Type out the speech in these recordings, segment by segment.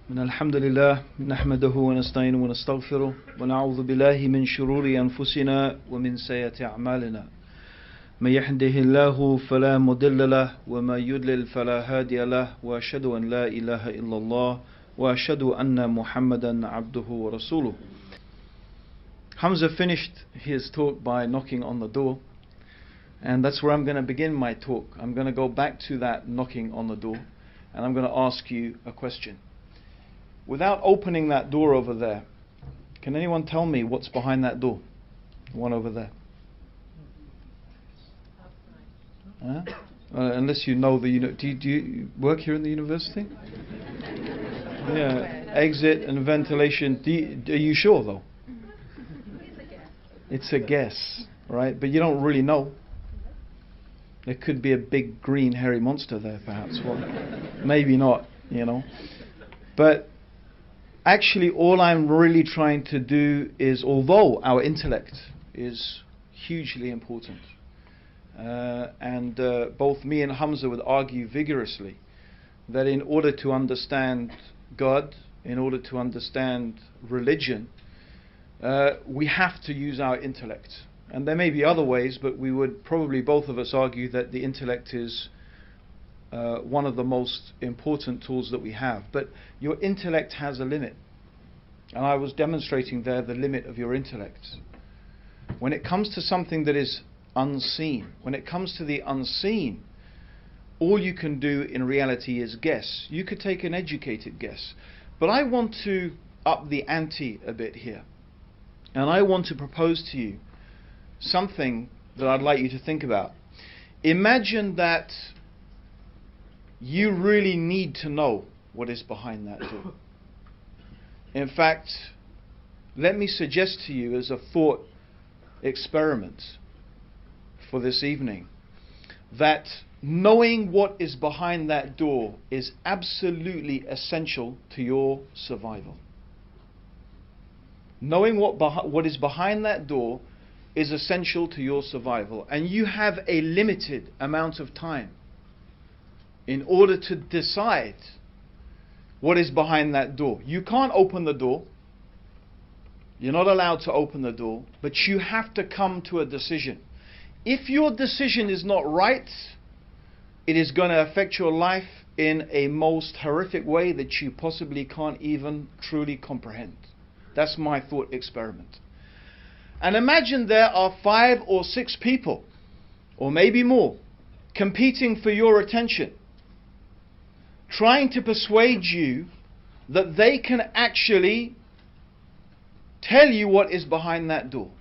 من الحمد لله نحمده ونستعينه ونستغفره ونعوذ بالله من شرور أنفسنا ومن سيئات أعمالنا من يهده الله فلا مضل له وما يضلل فلا هادي له وأشهد أن لا إله إلا الله وأشهد أن محمدا عبده ورسوله. Hamza finished his talk by knocking on the door, and that's where I'm going to begin my talk. I'm going to go back to that knocking on the door, and I'm going to ask you a question. Without opening that door over there, can anyone tell me what's behind that door? The one over there. Huh? Unless you know the do you work here in the university? Yeah, exit and ventilation. Are you sure though? It's a guess, right? But you don't really know. There could be a big green hairy monster there, perhaps. Well, maybe not, you know. But actually, all I'm really trying to do is, although our intellect is hugely important, and both me and Hamza would argue vigorously that in order to understand God, in order to understand religion, we have to use our intellect. And there may be other ways, but we would probably both of us argue that the intellect is one of the most important tools that we have. But your intellect has a limit. And I was demonstrating there the limit of your intellect. When it comes to something that is unseen, when it comes to the unseen, all you can do in reality is guess. You could take an educated guess. But I want to up the ante a bit here. And I want to propose to you something that I'd like you to think about. Imagine that you really need to know what is behind that door. In fact, let me suggest to you as a thought experiment for this evening that knowing what is behind that door is absolutely essential to your survival. Knowing what is behind that door is essential to your survival, and you have a limited amount of time in order to decide what is behind that door. You can't open the door. You're not allowed to open the door, but you have to come to a decision. If your decision is not right, it is going to affect your life in a most horrific way that you possibly can't even truly comprehend. That's my thought experiment. And imagine there are 5 or 6 people, or maybe more, competing for your attention, trying to persuade you that they can actually tell you what is behind that door.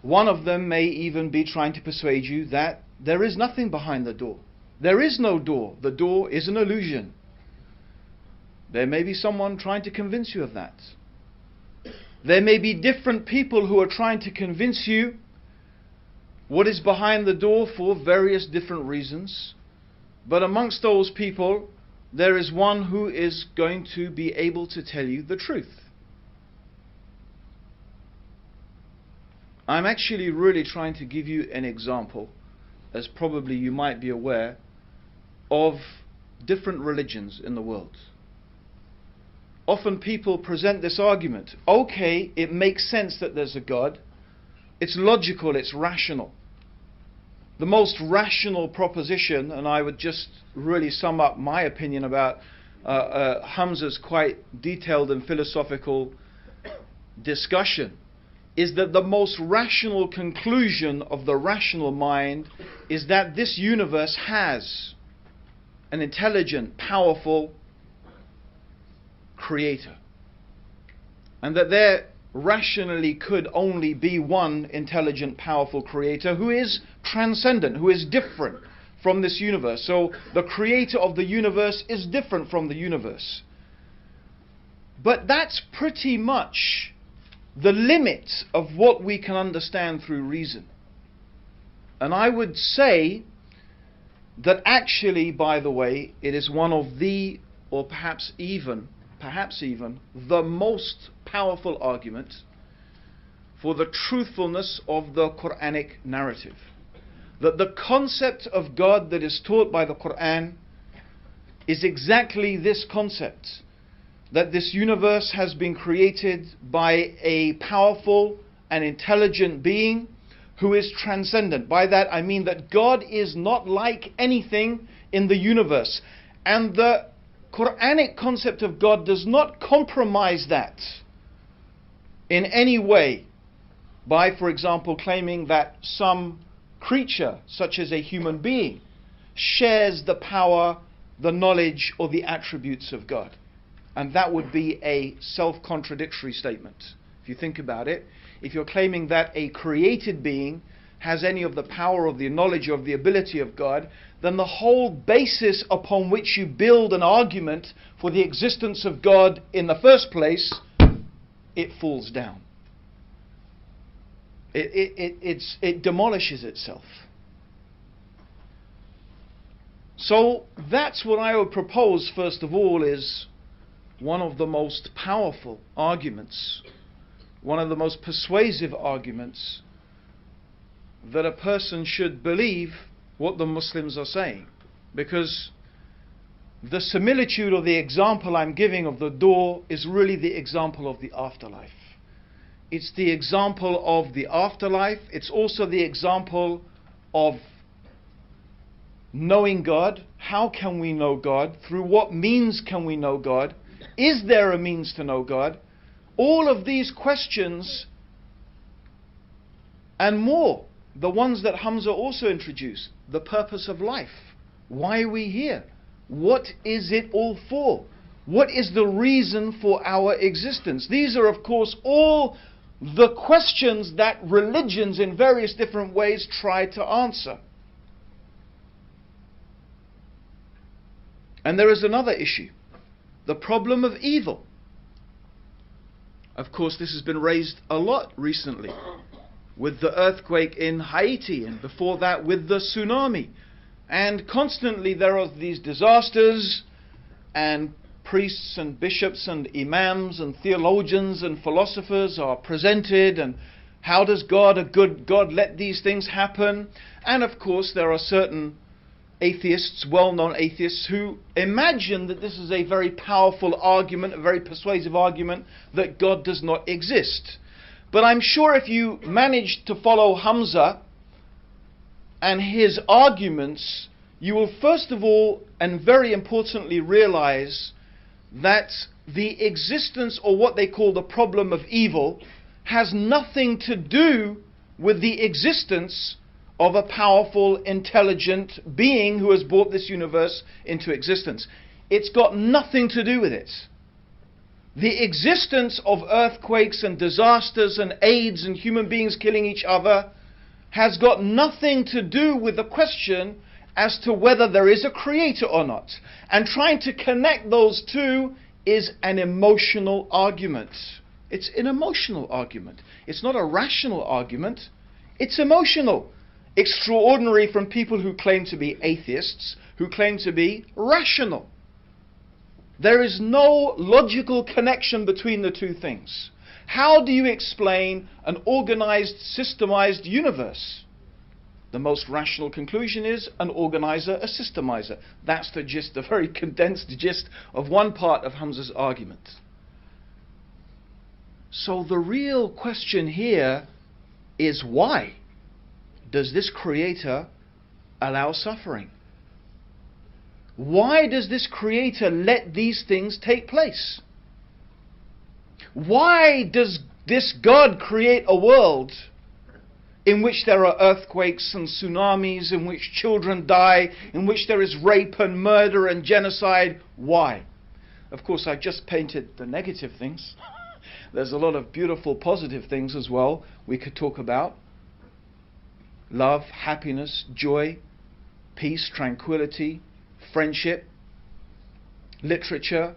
One of them may even be trying to persuade you that there is nothing behind the door. There is no door. The door is an illusion. There may be someone trying to convince you of that. There may be different people who are trying to convince you what is behind the door for various different reasons. But amongst those people, there is one who is going to be able to tell you the truth. I'm actually really trying to give you an example, as probably you might be aware, of different religions in the world. Often people present this argument. Okay, it makes sense that there's a God. It's logical, it's rational. The most rational proposition, and I would just really sum up my opinion about Hamza's quite detailed and philosophical discussion, is that the most rational conclusion of the rational mind is that this universe has an intelligent, powerful creator, and that there rationally could only be one intelligent, powerful creator who is transcendent, who is different from this universe. So the creator of the universe is different from the universe. But that's pretty much the limit of what we can understand through reason. And I would say that actually, by the way, it is one of the, or perhaps even the most powerful argument for the truthfulness of the Quranic narrative. That the concept of God that is taught by the Quran is exactly this concept, that this universe has been created by a powerful and intelligent being who is transcendent. By that I mean that God is not like anything in the universe. And the Quranic concept of God does not compromise that in any way by, for example, claiming that some creature, such as a human being, shares the power, the knowledge, or the attributes of God. And that would be a self-contradictory statement. If you think about it, if you're claiming that a created being has any of the power, of the knowledge, of the ability of God, then the whole basis upon which you build an argument for the existence of God in the first place, it falls down. It demolishes itself. So that's what I would propose, first of all, is one of the most powerful arguments, one of the most persuasive arguments, that a person should believe what the Muslims are saying. Because the similitude or the example I'm giving of the door is really the example of the afterlife. It's the example of the afterlife. It's also the example of knowing God. How can we know God? Through what means can we know God? Is there a means to know God? All of these questions and more, the ones that Hamza also introduced. The purpose of life. Why are we here? What is it all for? What is the reason for our existence? These are, of course, all the questions that religions in various different ways try to answer. And there is another issue, the problem of evil. Of course, this has been raised a lot recently with the earthquake in Haiti, and before that with the tsunami. And constantly there are these disasters, and priests and bishops and imams and theologians and philosophers are presented, and how does God, a good God, let these things happen? And of course there are certain atheists, well-known atheists, who imagine that this is a very powerful argument, a very persuasive argument, that God does not exist. But I'm sure if you manage to follow Hamza and his arguments, you will first of all, and very importantly, realize that the existence, or what they call the problem of evil, has nothing to do with the existence of a powerful, intelligent being who has brought this universe into existence. It's got nothing to do with it. The existence of earthquakes and disasters and AIDS and human beings killing each other has got nothing to do with the question as to whether there is a creator or not. And trying to connect those two is an emotional argument. It's an emotional argument. It's not a rational argument. It's emotional. Extraordinary from people who claim to be atheists, who claim to be rational. There is no logical connection between the two things. How do you explain an organized, systemized universe? The most rational conclusion is an organizer, a systemizer. That's the gist, the very condensed gist of one part of Hamza's argument. So the real question here is, why does this creator allow suffering? Why does this creator let these things take place? Why does this God create a world in which there are earthquakes and tsunamis, in which children die, in which there is rape and murder and genocide? Why? Of course, I just painted the negative things. There's a lot of beautiful positive things as well we could talk about. Love, happiness, joy, peace, tranquility, friendship, literature,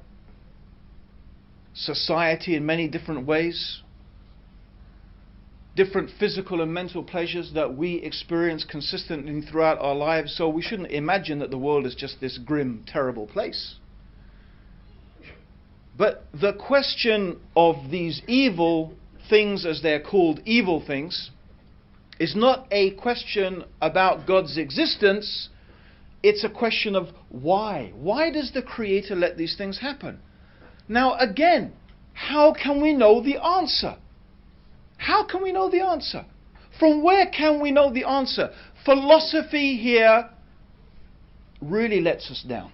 society in many different ways, different physical and mental pleasures that we experience consistently throughout our lives. So we shouldn't imagine that the world is just this grim, terrible place. But the question of these evil things, as they're called, evil things, is not a question about God's existence It's a question of why. Why does the Creator let these things happen? Now again, how can we know the answer? How can we know the answer? From where can we know the answer? Philosophy here really lets us down.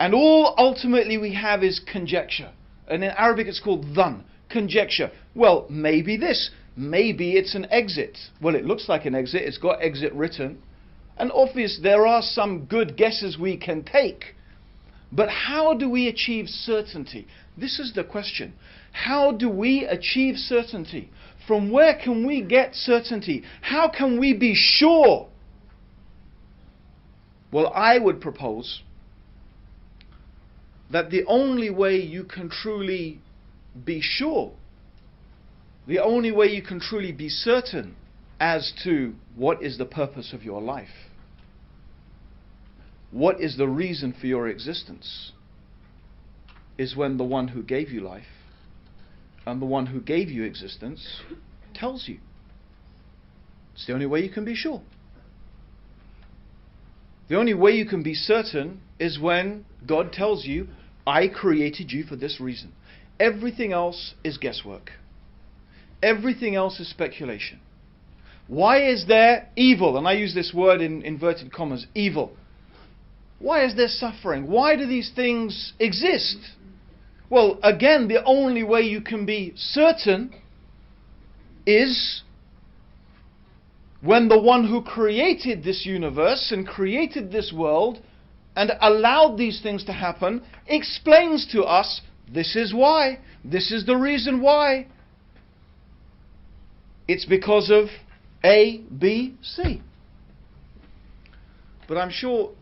And all ultimately we have is conjecture. And in Arabic it's called dhann, conjecture. Well, maybe this. Maybe it's an exit. Well, it looks like an exit. It's got exit written. And obviously there are some good guesses we can take. But how do we achieve certainty? This is the question. How do we achieve certainty? From where can we get certainty? How can we be sure? Well, I would propose that the only way you can truly be sure, the only way you can truly be certain as to what is the purpose of your life, what is the reason for your existence, is when the one who gave you life and the one who gave you existence tells you. It's the only way you can be sure. The only way you can be certain is when God tells you, I created you for this reason. Everything else is guesswork. Everything else is speculation. Why is there evil? And I use this word in inverted commas, evil. Why is there suffering? Why do these things exist? Well, again, the only way you can be certain is when the one who created this universe and created this world and allowed these things to happen explains to us, this is why, this is the reason why. It's because of A, B, C. But I'm sure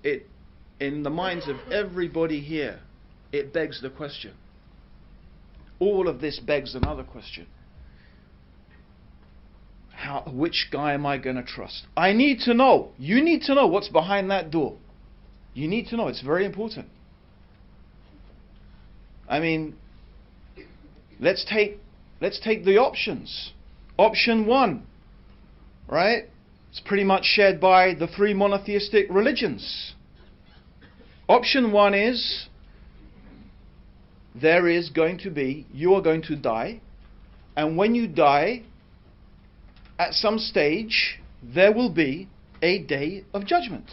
in the minds of everybody here, it begs the question. All of this begs another question. Which guy am I going to trust? I need to know. You need to know what's behind that door. You need to know. It's very important. I mean, let's take the options. Option 1, right? It's pretty much shared by the 3 monotheistic religions. Option 1 is you are going to die, and when you die, at some stage, there will be a day of judgment.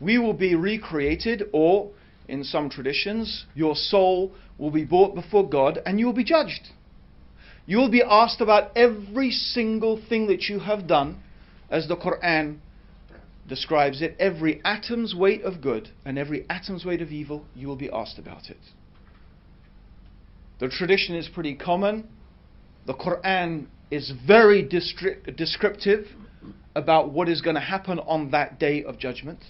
We will be recreated, or in some traditions, your soul will be brought before God and you will be judged. You will be asked about every single thing that you have done, as the Quran describes it. Every atom's weight of good and every atom's weight of evil, you will be asked about it. The tradition is pretty common. The Quran is very descriptive about what is going to happen on that day of judgment.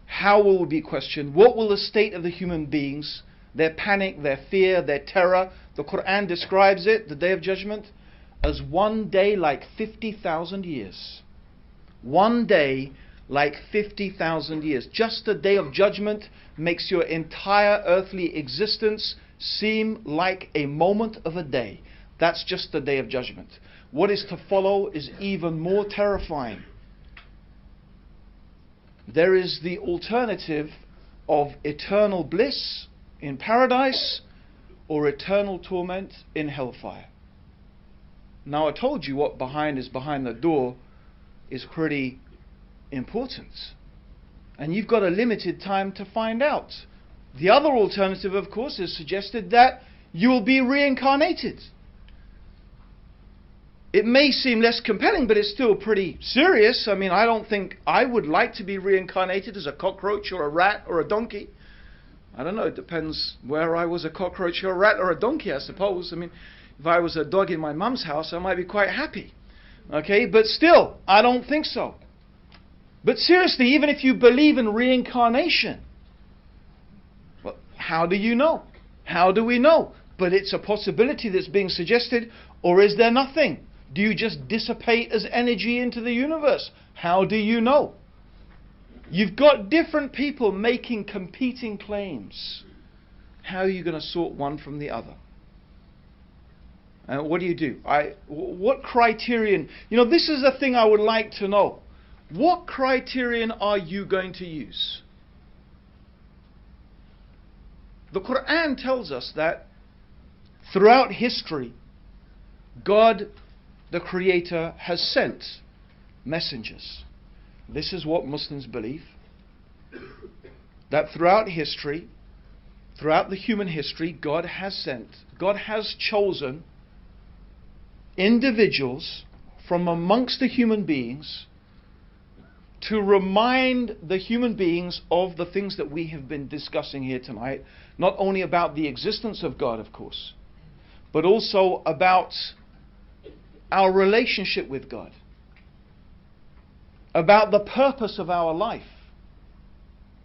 How will we be questioned? What will the state of the human beings, their panic, their fear, their terror? The Quran describes it, the day of judgment, as one day like 50,000 years. One day like 50,000 years. Just the day of judgment makes your entire earthly existence seem like a moment of a day. That's just the day of judgment. What is to follow is even more terrifying. There is the alternative of eternal bliss in paradise or eternal torment in hellfire. Now, I told you what is behind the door is pretty important. And you've got a limited time to find out. The other alternative, of course, is suggested that you will be reincarnated. It may seem less compelling, but it's still pretty serious. I mean, I don't think I would like to be reincarnated as a cockroach or a rat or a donkey. I don't know, it depends where I was, a cockroach or a rat or a donkey, I suppose. I mean, if I was a dog in my mum's house, I might be quite happy. Okay, but still, I don't think so. But seriously, even if you believe in reincarnation, well, how do you know? How do we know? But it's a possibility that's being suggested, or is there nothing? Do you just dissipate as energy into the universe? How do you know? You've got different people making competing claims. How are you going to sort one from the other? What do you do? What criterion? You know, this is the thing I would like to know. what criterion are you going to use? The Quran tells us that throughout history, God, the Creator, has sent messengers. This is what Muslims believe. That throughout history, throughout the human history, God has chosen individuals from amongst the human beings to remind the human beings of the things that we have been discussing here tonight, not only about the existence of God, of course, but also about our relationship with God, about the purpose of our life,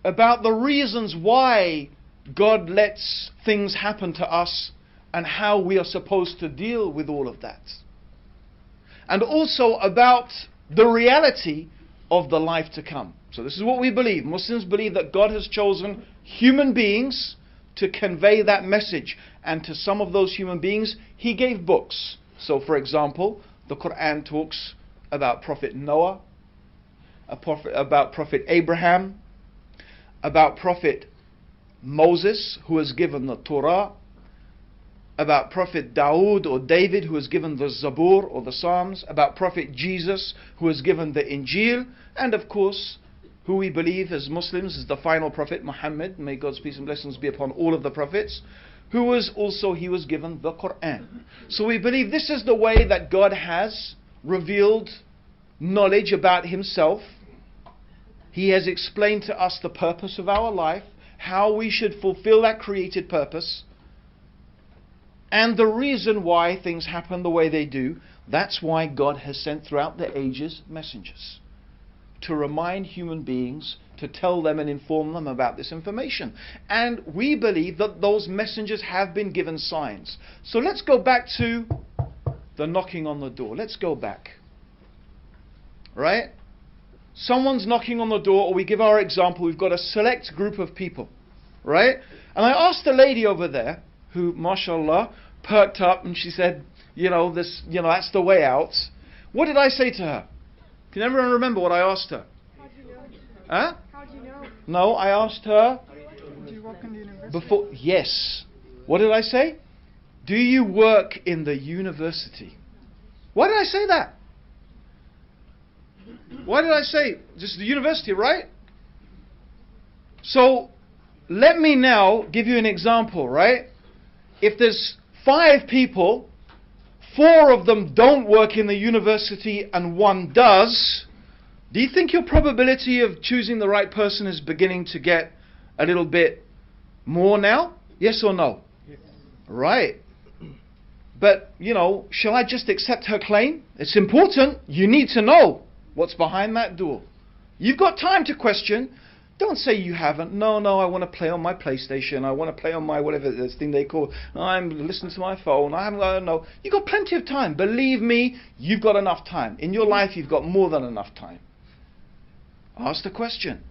about the reasons why God lets things happen to us and how we are supposed to deal with all of that. And also about the reality of the life to come. So this is what we believe. Muslims believe that God has chosen human beings to convey that message. And to some of those human beings, He gave books. So for example, the Quran talks about Prophet Noah, about Prophet Abraham, about Prophet Moses, who was given the Torah, about Prophet Dawood or David, who was given the Zabur or the Psalms, about Prophet Jesus, who was given the Injil, and of course, who we believe as Muslims is the final Prophet, Muhammad, may God's peace and blessings be upon all of the prophets, he was given the Quran. So we believe this is the way that God has revealed knowledge about Himself. He has explained to us the purpose of our life, how we should fulfill that created purpose, and the reason why things happen the way they do. That's why God has sent throughout the ages messengers, to remind human beings, to tell them and inform them about this information. And we believe that those messengers have been given signs. So let's go back to the knocking on the door. Let's go back. Right? Someone's knocking on the door, or we give our example, we've got a select group of people. Right? And I asked the lady over there, who, mashallah, perked up and she said, that's the way out. What did I say to her? Can everyone remember what I asked her? How do you know? Huh? How do you know? No, I asked her Do you work in the university? before. Yes. What did I say? Do you work in the university? Why did I say that? Why did I say just the university, right? So let me now give you an example, right? If there's 5 people, 4 of them don't work in the university and 1 does, do you think your probability of choosing the right person is beginning to get a little bit more now? Yes or no? Yes. Right. But, shall I just accept her claim? It's important. You need to know what's behind that door. You've got time to question. Don't say you haven't. No, I want to play on my PlayStation. I want to play on my whatever this thing they call. I'm listening to my phone. I haven't got no. You've got plenty of time. Believe me, you've got enough time. In your life, you've got more than enough time. Ask the question.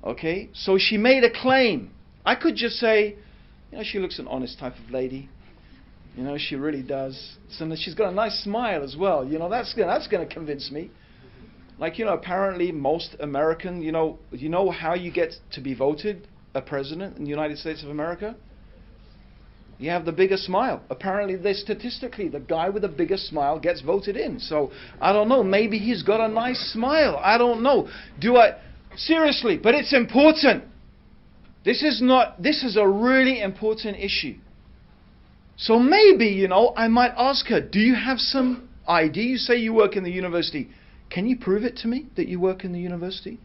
Okay? So she made a claim. I could just say, she looks an honest type of lady. She really does. So she's got a nice smile as well. That's going to convince me. Like, apparently most American, how you get to be voted a president in the United States of America? You have the biggest smile. Apparently, statistically, the guy with the biggest smile gets voted in. So, I don't know, maybe he's got a nice smile. I don't know. Seriously, but it's important. This is a really important issue. So maybe, I might ask her, do you have some ID? You say you work in the university. Can you prove it to me that you work in the university?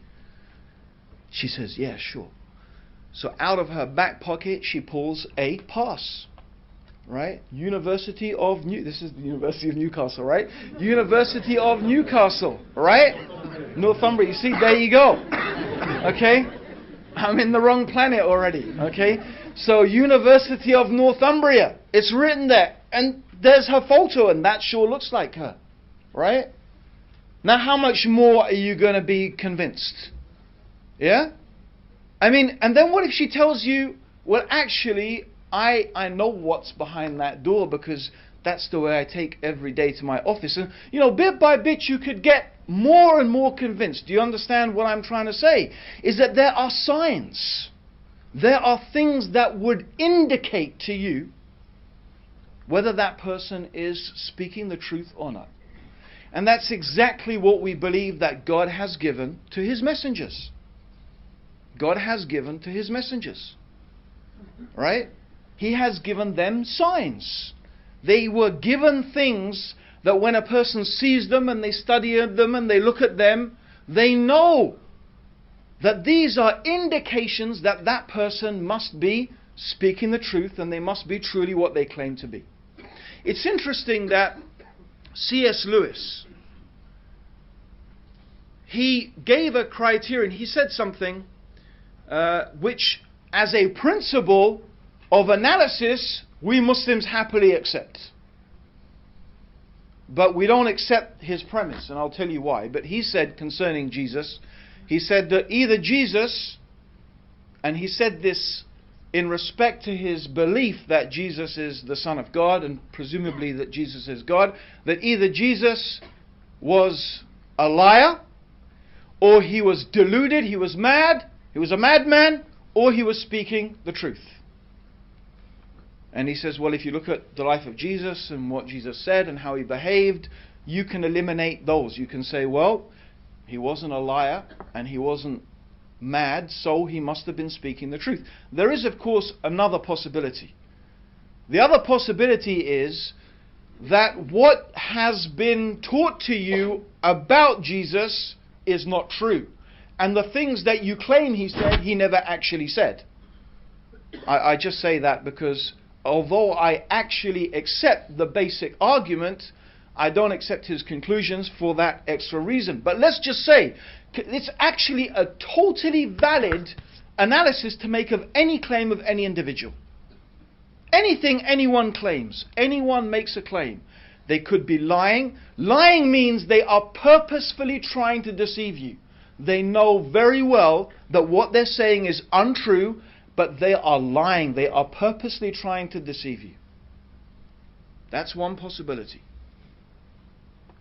She says, yeah, sure. So out of her back pocket, she pulls a pass. Right? This is the University of Newcastle, right? University of Newcastle, right? Northumbria. You see, there you go. Okay? I'm in the wrong planet already. Okay? So, University of Northumbria. It's written there. And there's her photo, and that sure looks like her. Right? Now, how much more are you going to be convinced? Yeah? And then what if she tells you, well, actually, I know what's behind that door because That's the way I take every day to my office. And, bit by bit you could get more and more convinced. Do you understand what I'm trying to say? Is that there are signs. There are things that would indicate to you whether that person is speaking the truth or not. And that's exactly what we believe that God has given to His messengers. God has given to His messengers. Right? He has given them signs. They were given things that when a person sees them and they study them and they look at them, they know that these are indications that that person must be speaking the truth and they must be truly what they claim to be. It's interesting that C.S. Lewis, he gave a criterion. He said something which, as a principle of analysis, we Muslims happily accept. But we don't accept his premise, and I'll tell you why. But he said concerning Jesus, he said that either Jesus, and he said this in respect to his belief that Jesus is the Son of God, and presumably that Jesus is God, that either Jesus was a liar, or he was deluded, he was mad, he was a madman, or he was speaking the truth. And he says, well, if you look at the life of Jesus and what Jesus said and how he behaved, you can eliminate those. You can say, well, he wasn't a liar and he wasn't mad, so he must have been speaking the truth. There is, of course, another possibility. The other possibility is that what has been taught to you about Jesus is not true. And the things that you claim he said, he never actually said. I just say that because although I actually accept the basic argument, I don't accept his conclusions for that extra reason. But let's just say, it's actually a totally valid analysis to make of any claim of any individual. Anything anyone claims, anyone makes a claim, they could be lying. Lying means they are purposefully trying to deceive you. They know very well that what they're saying is untrue, but they are lying. They are purposely trying to deceive you. That's one possibility.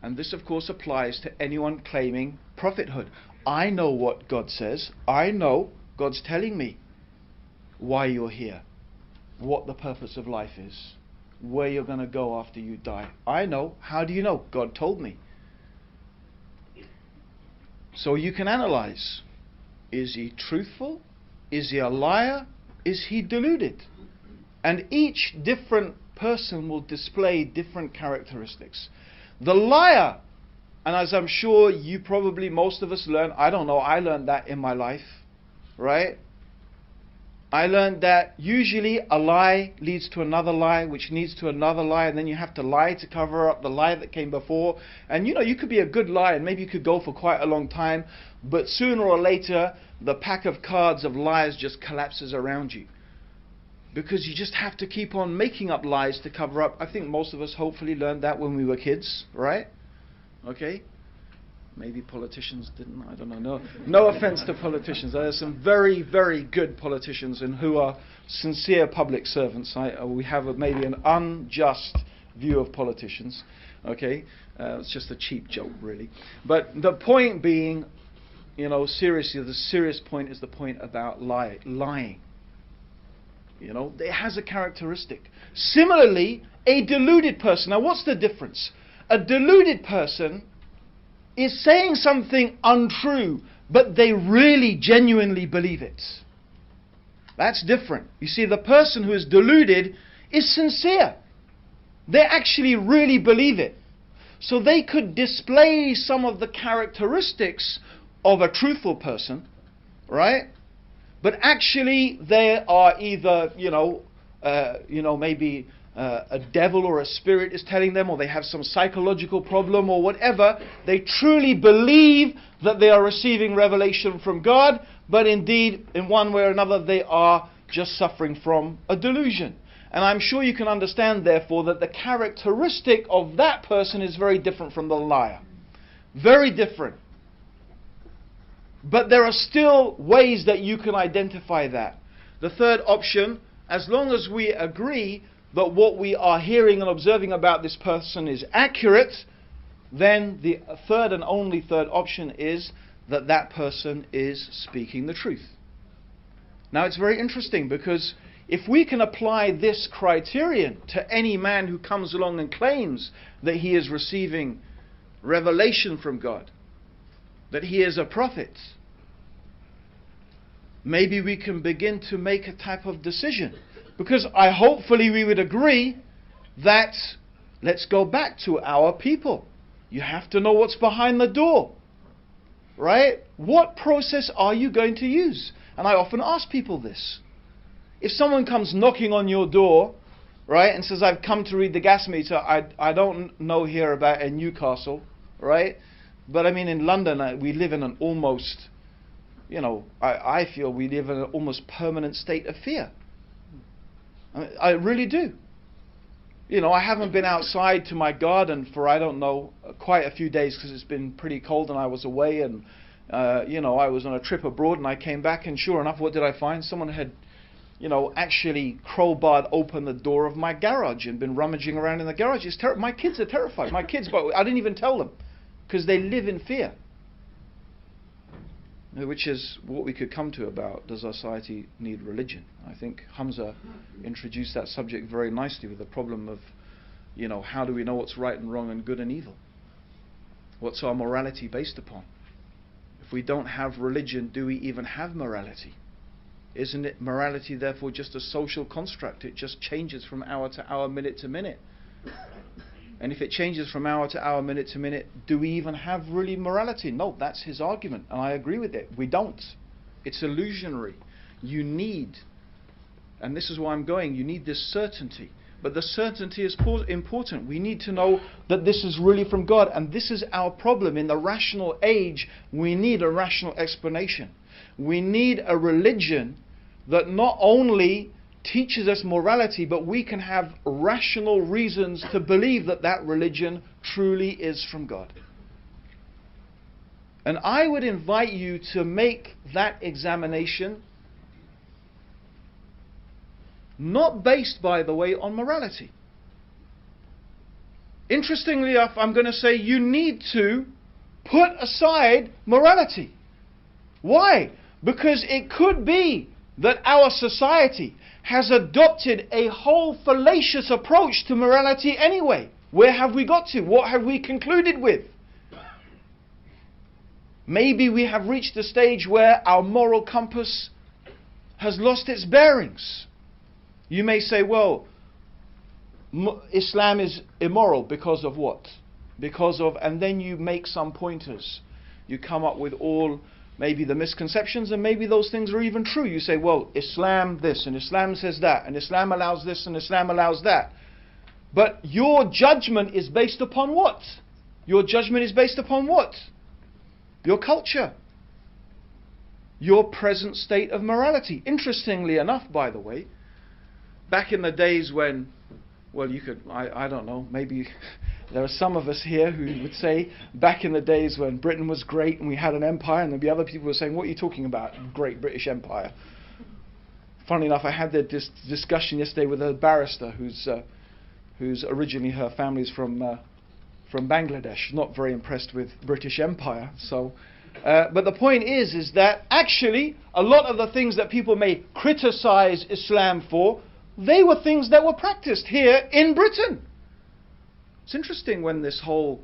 And this, of course, applies to anyone claiming prophethood. I know what God says. I know God's telling me why you're here, what the purpose of life is, where you're going to go after you die. I know. How do you know? God told me. So you can analyze. Is he truthful? Is he a liar? Is he deluded? And each different person will display different characteristics. The liar, and as I'm sure you probably, most of us learn, I don't know, I learned that in my life, right? I learned that usually a lie leads to another lie, which leads to another lie, and then you have to lie to cover up the lie that came before. And you could be a good liar, and maybe you could go for quite a long time, but sooner or later, the pack of cards of lies just collapses around you. Because you just have to keep on making up lies to cover up. I think most of us hopefully learned that when we were kids, right? Okay? Maybe politicians didn't, I don't know. No offense to politicians. There are some very, very good politicians and who are sincere public servants. We have maybe an unjust view of politicians. Okay? It's just a cheap joke, really. But the point being, seriously, the serious point is the point about lying. It has a characteristic. Similarly, a deluded person. Now, what's the difference? A deluded person is saying something untrue, but they really genuinely believe it. That's different. You see, the person who is deluded is sincere. They actually really believe it. So they could display some of the characteristics of a truthful person, right? But actually they are either, maybe a devil or a spirit is telling them, or they have some psychological problem or whatever. They truly believe that they are receiving revelation from God, but indeed, in one way or another, they are just suffering from a delusion. And I'm sure you can understand, therefore, that the characteristic of that person is very different from the liar. Very different. But there are still ways that you can identify that. The third option, as long as we agree that what we are hearing and observing about this person is accurate, then the third and only third option is that that person is speaking the truth. Now it's very interesting, because if we can apply this criterion to any man who comes along and claims that he is receiving revelation from God, that he is a prophet, maybe we can begin to make a type of decision. Because hopefully we would agree that, let's go back to our people. You have to know what's behind the door, right? What process are you going to use? And I often ask people this. If someone comes knocking on your door, right, and says, I've come to read the gas meter, I don't know here about in Newcastle, right? But I mean, in London, we live in an almost, I feel we live in an almost permanent state of fear. I really do. I haven't been outside to my garden for, I don't know, quite a few days, because it's been pretty cold and I was away, and I was on a trip abroad, and I came back, and sure enough, what did I find? Someone had actually crowbarred open the door of my garage and been rummaging around in the garage. It's my kids are terrified. My kids, but I didn't even tell them, because they live in fear. Which is what we could come to about, does our society need religion? I think Hamza introduced that subject very nicely with the problem of, how do we know what's right and wrong and good and evil? What's our morality based upon? If we don't have religion, do we even have morality? Isn't it morality therefore just a social construct? It just changes from hour to hour, minute to minute. And if it changes from hour to hour, minute to minute, do we even have really morality? No, that's his argument, and I agree with it. We don't. It's illusionary. You need, and this is why I'm going, you need this certainty. But the certainty is important. We need to know that this is really from God, and this is our problem. In the rational age, we need a rational explanation. We need a religion that not only teaches us morality, but we can have rational reasons to believe that that religion truly is from God. And I would invite you to make that examination, not based, by the way, on morality. Interestingly enough, I'm going to say you need to put aside morality. Why? Because it could be that our society has adopted a whole fallacious approach to morality anyway. Where have we got to? What have we concluded with? Maybe we have reached a stage where our moral compass has lost its bearings. You may say, well, Islam is immoral because of what? Because of, and then you make some pointers. You come up with all maybe the misconceptions, and maybe those things are even true. You say, well, Islam this, and Islam says that, and Islam allows this, and Islam allows that. But your judgment is based upon what? Your judgment is based upon what? Your culture. Your present state of morality. Interestingly enough, by the way, back in the days when, well, you could, I don't know, maybe there are some of us here who would say back in the days when Britain was great and we had an empire, and there'd be other people who were saying, what are you talking about, great British Empire? Funnily enough, I had this discussion yesterday with a barrister who's originally, her family's from Bangladesh, not very impressed with British Empire. So, but the point is that actually a lot of the things that people may criticize Islam for, they were things that were practiced here in Britain. It's interesting when this whole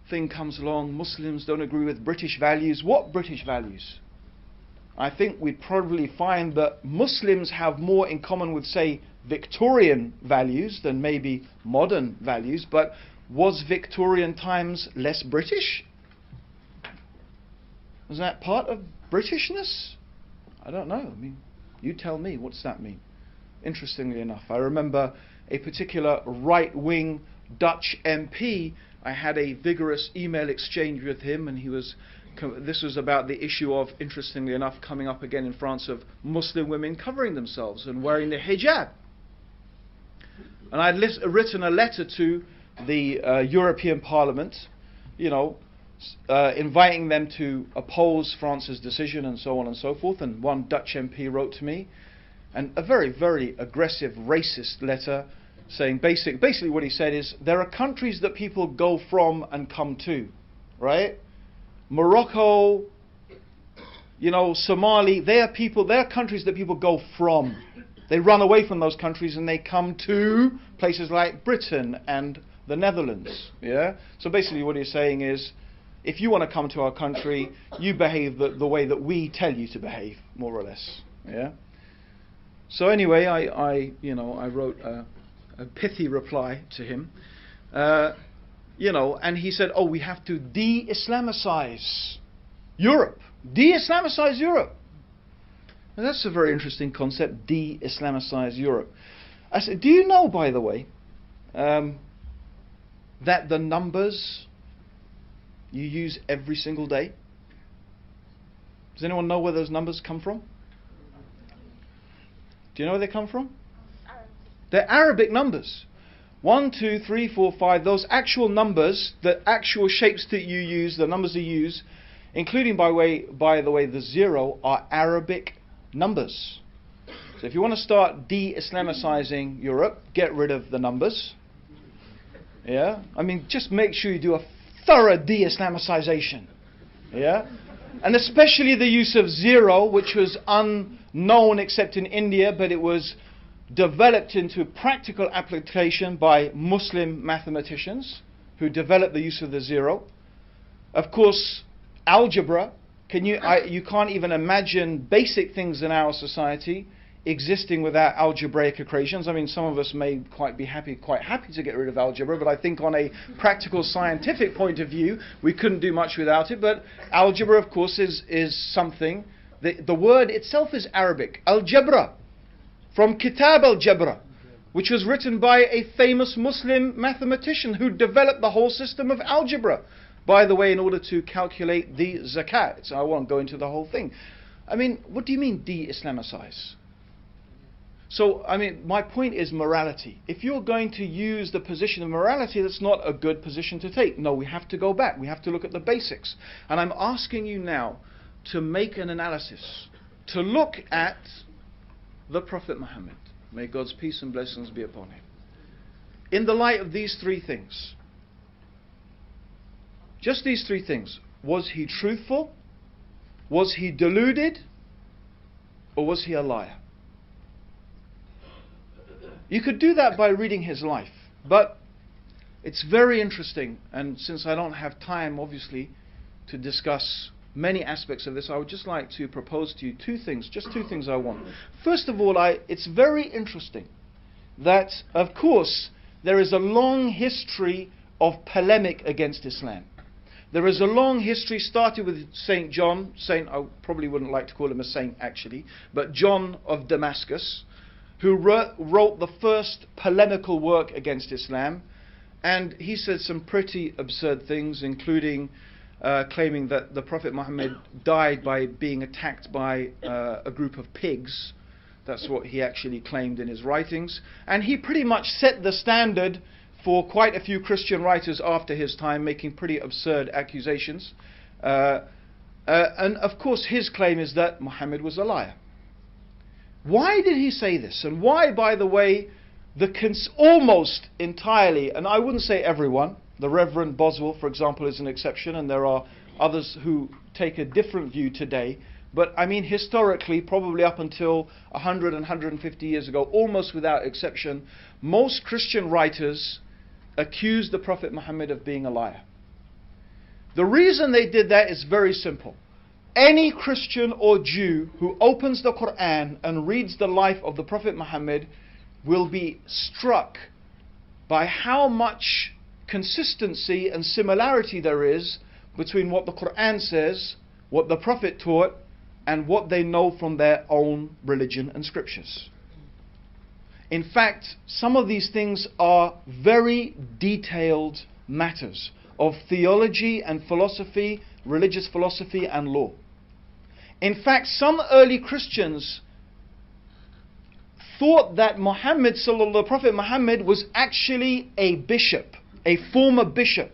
thing comes along, Muslims don't agree with British values. What British values? I think we'd probably find that Muslims have more in common with, say, Victorian values than maybe modern values. But was Victorian times less British? Was that part of Britishness? I don't know. I mean, you tell me. What's that mean? Interestingly enough, I remember a particular right-wing Dutch MP. I had a vigorous email exchange with him, and this was about the issue of, interestingly enough, coming up again in France, of Muslim women covering themselves and wearing the hijab. And I'd written a letter to the European Parliament, inviting them to oppose France's decision and so on and so forth. And one Dutch MP wrote to me, and a very, very aggressive, racist letter, saying basically what he said is there are countries that people go from and come to, right? Morocco, Somali, they are countries that people go from. They run away from those countries and they come to places like Britain and the Netherlands. Yeah. So basically, what he's saying is, if you want to come to our country, you behave the way that we tell you to behave, more or less. Yeah. So anyway, I wrote a pithy reply to him, and he said, "Oh, we have to de-Islamicize Europe, de-Islamicize Europe." And that's a very interesting concept, de-Islamicize Europe. I said, do you know, by the way, that the numbers you use every single day? Does anyone know where those numbers come from? Do you know where they come from? They're Arabic numbers. 1, 2, 3, 4, 5, those actual numbers, the actual shapes that you use, the numbers you use, including, by the way, the 0, are Arabic numbers. So if you want to start de-Islamicizing Europe, get rid of the numbers. Yeah? I mean, just make sure you do a thorough de-Islamicization. Yeah? And especially the use of 0, which was unknown except in India, but it was developed into practical application by Muslim mathematicians who developed the use of the 0. Of course, algebra. You can't even imagine basic things in our society existing without algebraic equations. I mean, some of us may quite happy to get rid of algebra, but I think on a practical scientific point of view, we couldn't do much without it. But algebra, of course, is something. The word itself is Arabic, al-Jabra, from Kitab al-Jabra, which was written by a famous Muslim mathematician who developed the whole system of algebra, by the way, in order to calculate the zakat. So I won't go into the whole thing. I mean, what do you mean de-Islamicize? So, I mean, my point is morality. If you're going to use the position of morality, that's not a good position to take. No, we have to go back. We have to look at the basics. And I'm asking you now to make an analysis, to look at the Prophet Muhammad. May God's peace and blessings be upon him. In the light of these three things, just these three things. Was he truthful? Was he deluded? Or was he a liar? You could do that by reading his life. But it's very interesting. And since I don't have time, obviously, to discuss many aspects of this, I would just like to propose to you two things. Just two things I want. First of all, it's very interesting that, of course, there is a long history of polemic against Islam. There is a long history, started with St. John, I probably wouldn't like to call him a saint actually, but John of Damascus, who wrote the first polemical work against Islam, and he said some pretty absurd things, including claiming that the Prophet Muhammad died by being attacked by a group of pigs. That's what he actually claimed in his writings. And he pretty much set the standard for quite a few Christian writers after his time, making pretty absurd accusations. And of course his claim is that Muhammad was a liar. Why did he say this? And why, by the way, almost entirely, and I wouldn't say everyone, the Reverend Boswell, for example, is an exception, and there are others who take a different view today, but I mean historically, probably up until 100 and 150 years ago, almost without exception, most Christian writers accused the Prophet Muhammad of being a liar. The reason they did that is very simple. Any Christian or Jew who opens the Quran and reads the life of the Prophet Muhammad will be struck by how much consistency and similarity there is between what the Quran says, what the Prophet taught, and what they know from their own religion and scriptures. In fact, some of these things are very detailed matters of theology and philosophy, religious philosophy and law. In fact, some early Christians thought that the Prophet Muhammad was actually a bishop, a former bishop.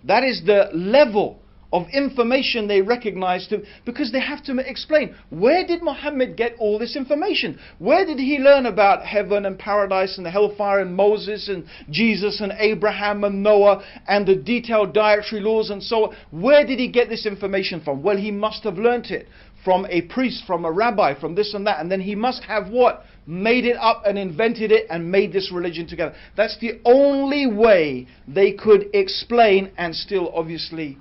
That is the level of information they recognize, because they have to explain, where did Muhammad get all this information? Where did he learn about heaven and paradise and the hellfire and Moses and Jesus and Abraham and Noah and the detailed dietary laws and so on? Where did he get this information from? Well, he must have learnt it from a priest, from a rabbi, from this and that, and then he must have what? Made it up and invented it and made this religion together. That's the only way they could explain and still obviously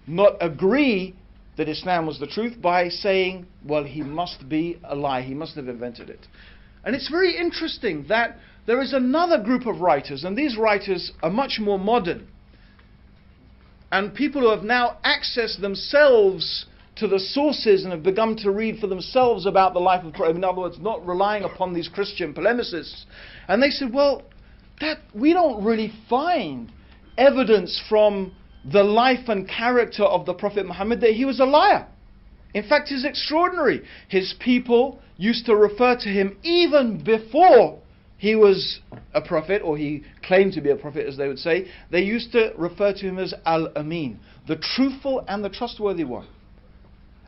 not agree that Islam was the truth, by saying, well, he must be a lie, he must have invented it. And it's very interesting that there is another group of writers, and these writers are much more modern, and people who have now accessed themselves to the sources and have begun to read for themselves about the life of the Prophet. In other words, not relying upon these Christian polemicists. And they said, well, that we don't really find evidence from the life and character of the Prophet Muhammad that he was a liar. In fact, it's extraordinary. His people used to refer to him even before he was a prophet, or he claimed to be a prophet, as they would say. They used to refer to him as Al-Amin, the truthful and the trustworthy one.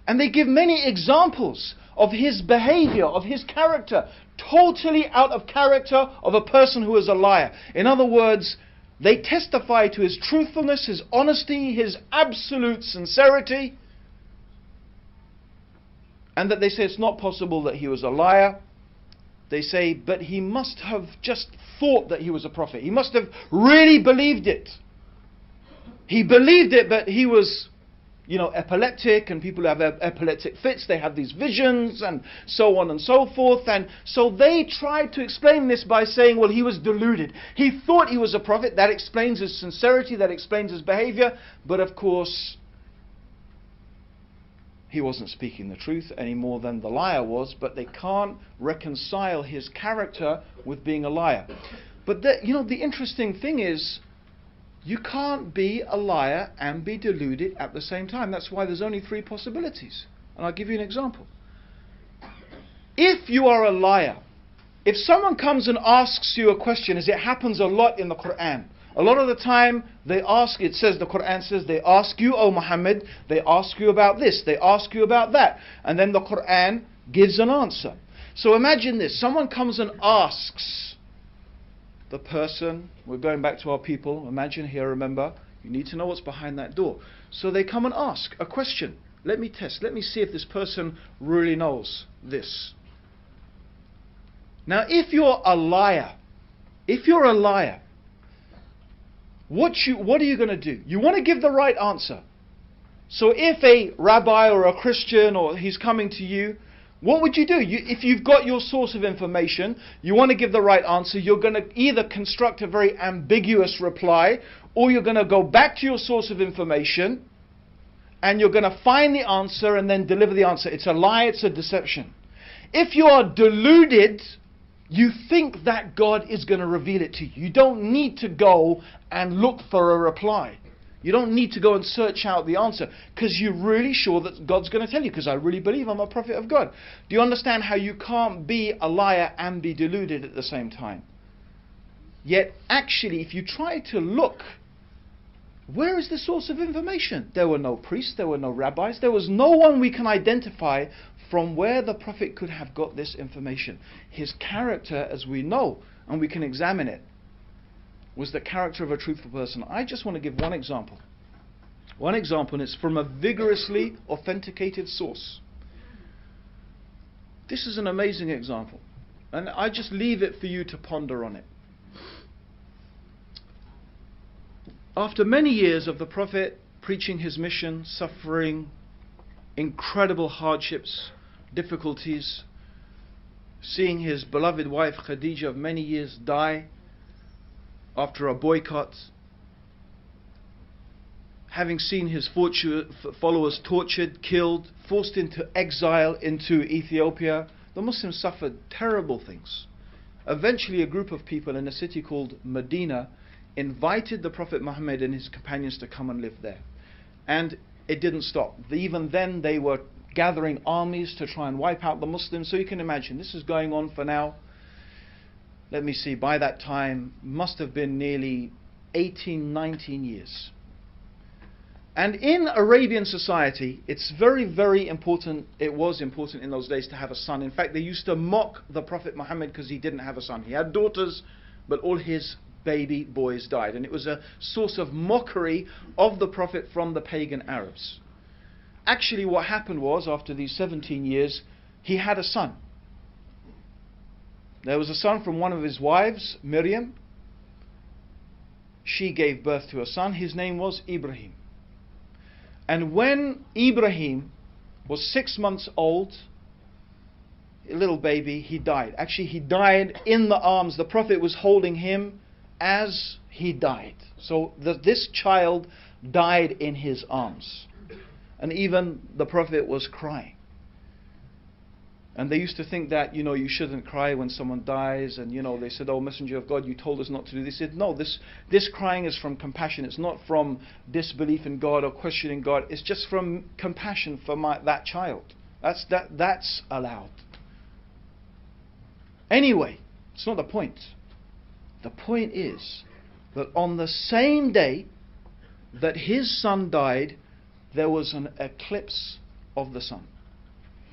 And they give many examples of his behavior, of his character, totally out of character of a person who is a liar. In other words, they testify to his truthfulness, his honesty, his absolute sincerity, and that they say it's not possible that he was a liar. They say, but he must have just thought that he was a prophet. He must have really believed it. He believed it, but he was, epileptic, and people who have epileptic fits, they have these visions and so on and so forth. And so they tried to explain this by saying, well, he was deluded. He thought he was a prophet. That explains his sincerity, that explains his behavior. But of course, he wasn't speaking the truth any more than the liar was, but they can't reconcile his character with being a liar. But the interesting thing is, you can't be a liar and be deluded at the same time. That's why there's only 3 possibilities. And I'll give you an example. If you are a liar, if someone comes and asks you a question, as it happens a lot in the Quran, a lot of the time they ask, the Quran says, they ask you, O Muhammad, they ask you about this, they ask you about that. And then the Quran gives an answer. So imagine this, someone comes and asks the person, we're going back to our people, imagine here, remember, you need to know what's behind that door. So they come and ask a question. Let me test, let me see if this person really knows this. Now if you're a liar, what are you going to do? You want to give the right answer. So if a rabbi or a Christian, or he's coming to you, what would you do? If you've got your source of information, you want to give the right answer, you're going to either construct a very ambiguous reply, or you're going to go back to your source of information, and you're going to find the answer and then deliver the answer. It's a lie, it's a deception. If you are deluded, you think that God is going to reveal it to you. You don't need to go and look for a reply. You don't need to go and search out the answer, because you're really sure that God's going to tell you, because I really believe I'm a prophet of God. Do you understand how you can't be a liar and be deluded at the same time? Yet actually, if you try to look, where is the source of information? There were no priests, there were no rabbis, there was no one we can identify from where the prophet could have got this information. His character, as we know, and we can examine it, was the character of a truthful person. I just want to give one example. One example, and it's from a vigorously authenticated source. This is an amazing example, and I just leave it for you to ponder on it. After many years of the Prophet preaching his mission, suffering incredible hardships, difficulties, seeing his beloved wife Khadija of many years die after a boycott, having seen his followers tortured, killed, forced into exile into Ethiopia, the Muslims suffered terrible things. Eventually a group of people in a city called Medina invited the Prophet Muhammad and his companions to come and live there. And it didn't stop. Even then they were gathering armies to try and wipe out the Muslims. So you can imagine, this is going on for now, let me see, by that time, must have been nearly 18, 19 years. And in Arabian society, it's very, very important, it was important in those days to have a son. In fact, they used to mock the Prophet Muhammad because he didn't have a son. He had daughters, but all his baby boys died. And it was a source of mockery of the Prophet from the pagan Arabs. Actually, what happened was, after these 17 years, he had a son. There was a son from one of his wives, Miriam. She gave birth to a son. His name was Ibrahim. And when Ibrahim was 6 months old, a little baby, he died. Actually, he died in the arms. The Prophet was holding him as he died. So this child died in his arms. And even the Prophet was crying. And they used to think that, you shouldn't cry when someone dies. And, they said, oh, Messenger of God, you told us not to do this. He said, no, this crying is from compassion. It's not from disbelief in God or questioning God. It's just from compassion for that child. That's allowed. Anyway, it's not the point. The point is that on the same day that his son died, there was an eclipse of the sun.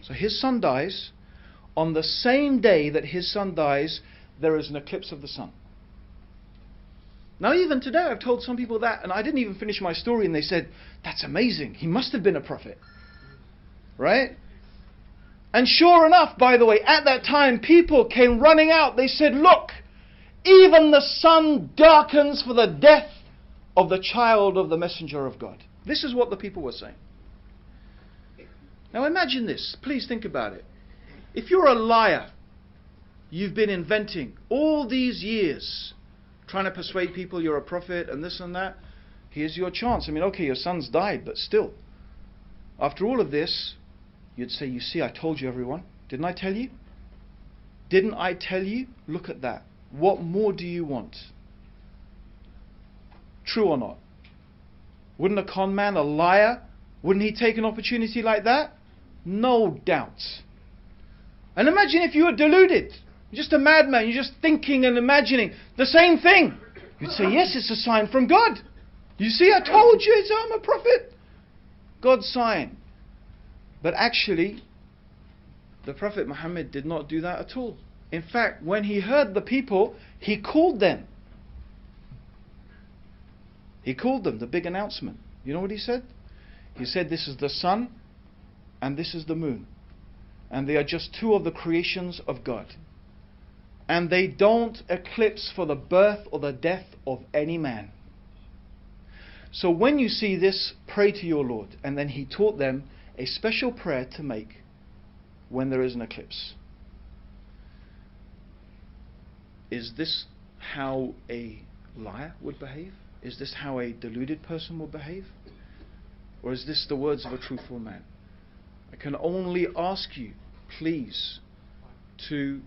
So his son dies. On the same day that his son dies, there is an eclipse of the sun. Now even today I've told some people that, and I didn't even finish my story, and they said, that's amazing, he must have been a prophet. Right? And sure enough, by the way, at that time people came running out. They said, look, even the sun darkens for the death of the child of the Messenger of God. This is what the people were saying. Now imagine this, please think about it. If you're a liar, you've been inventing all these years, trying to persuade people you're a prophet and this and that, here's your chance. I mean, okay, your son's died, but still, after all of this, you'd say, you see, I told you, everyone. Didn't I tell you? Didn't I tell you? Look at that. What more do you want? True or not? Wouldn't a con man, a liar, wouldn't he take an opportunity like that? No doubt. And imagine if you were deluded. You're just a madman. You're just thinking and imagining the same thing. You'd say, yes, it's a sign from God. You see, I told you, I'm a prophet. God's sign. But actually, the Prophet Muhammad did not do that at all. In fact, when he heard the people, he called them. He called them, the big announcement. You know what he said? He said, this is the sun and this is the moon. And they are just two of the creations of God. And they don't eclipse for the birth or the death of any man. So when you see this, pray to your Lord. And then he taught them a special prayer to make when there is an eclipse. Is this how a liar would behave? Is this how a deluded person will behave? Or is this the words of a truthful man? I can only ask you, please, to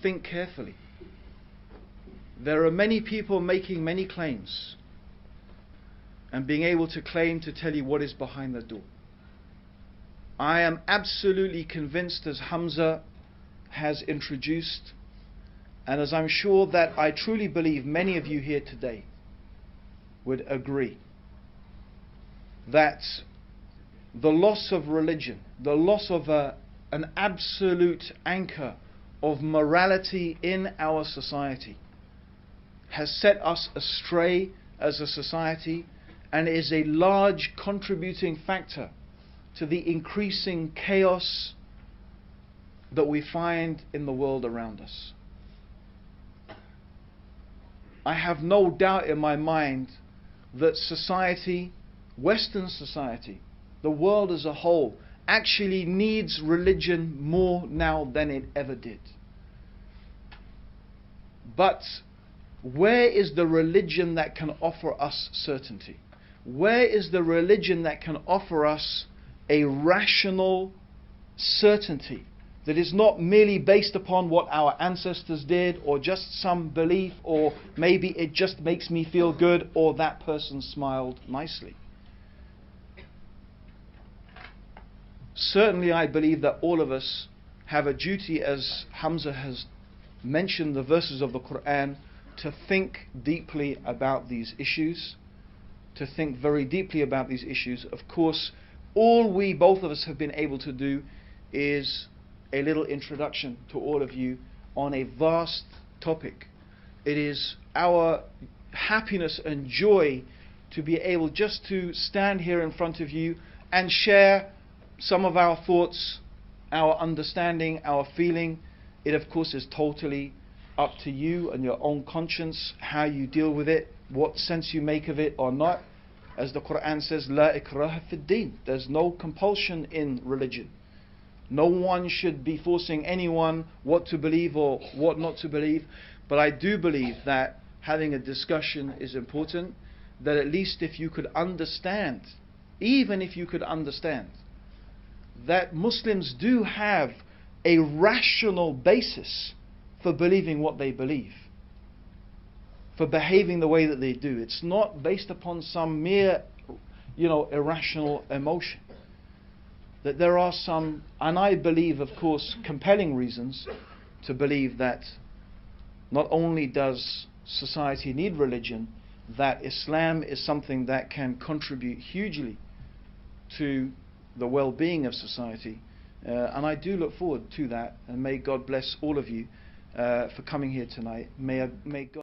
think carefully. There are many people making many claims and being able to claim to tell you what is behind the door. I am absolutely convinced, as Hamza has introduced, and as I'm sure that I truly believe many of you here today would agree, that the loss of religion, the loss of an absolute anchor of morality in our society has set us astray as a society and is a large contributing factor to the increasing chaos that we find in the world around us. I have no doubt in my mind that society, Western society, the world as a whole, actually needs religion more now than it ever did. But where is the religion that can offer us certainty? Where is the religion that can offer us a rational certainty that is not merely based upon what our ancestors did, or just some belief, or maybe it just makes me feel good, or that person smiled nicely? Certainly I believe that all of us have a duty, as Hamza has mentioned the verses of the Quran, to think deeply about these issues to think very deeply about these issues. Of course, all we, both of us, have been able to do is a little introduction to all of you on a vast topic. It is our happiness and joy to be able just to stand here in front of you and share some of our thoughts, our understanding, our feeling. It of course is totally up to you and your own conscience, how you deal with it, what sense you make of it or not. As the Quran says, La ikraha fid din. There's no compulsion in religion. No one should be forcing anyone what to believe or what not to believe. But I do believe that having a discussion is important, that at least if you could understand, even if you could understand, that Muslims do have a rational basis for believing what they believe, for behaving the way that they do. It's not based upon some mere, irrational emotion. That there are some, and I believe, of course, compelling reasons to believe that not only does society need religion, that Islam is something that can contribute hugely to the well-being of society. And I do look forward to that, and may God bless all of you for coming here tonight. May God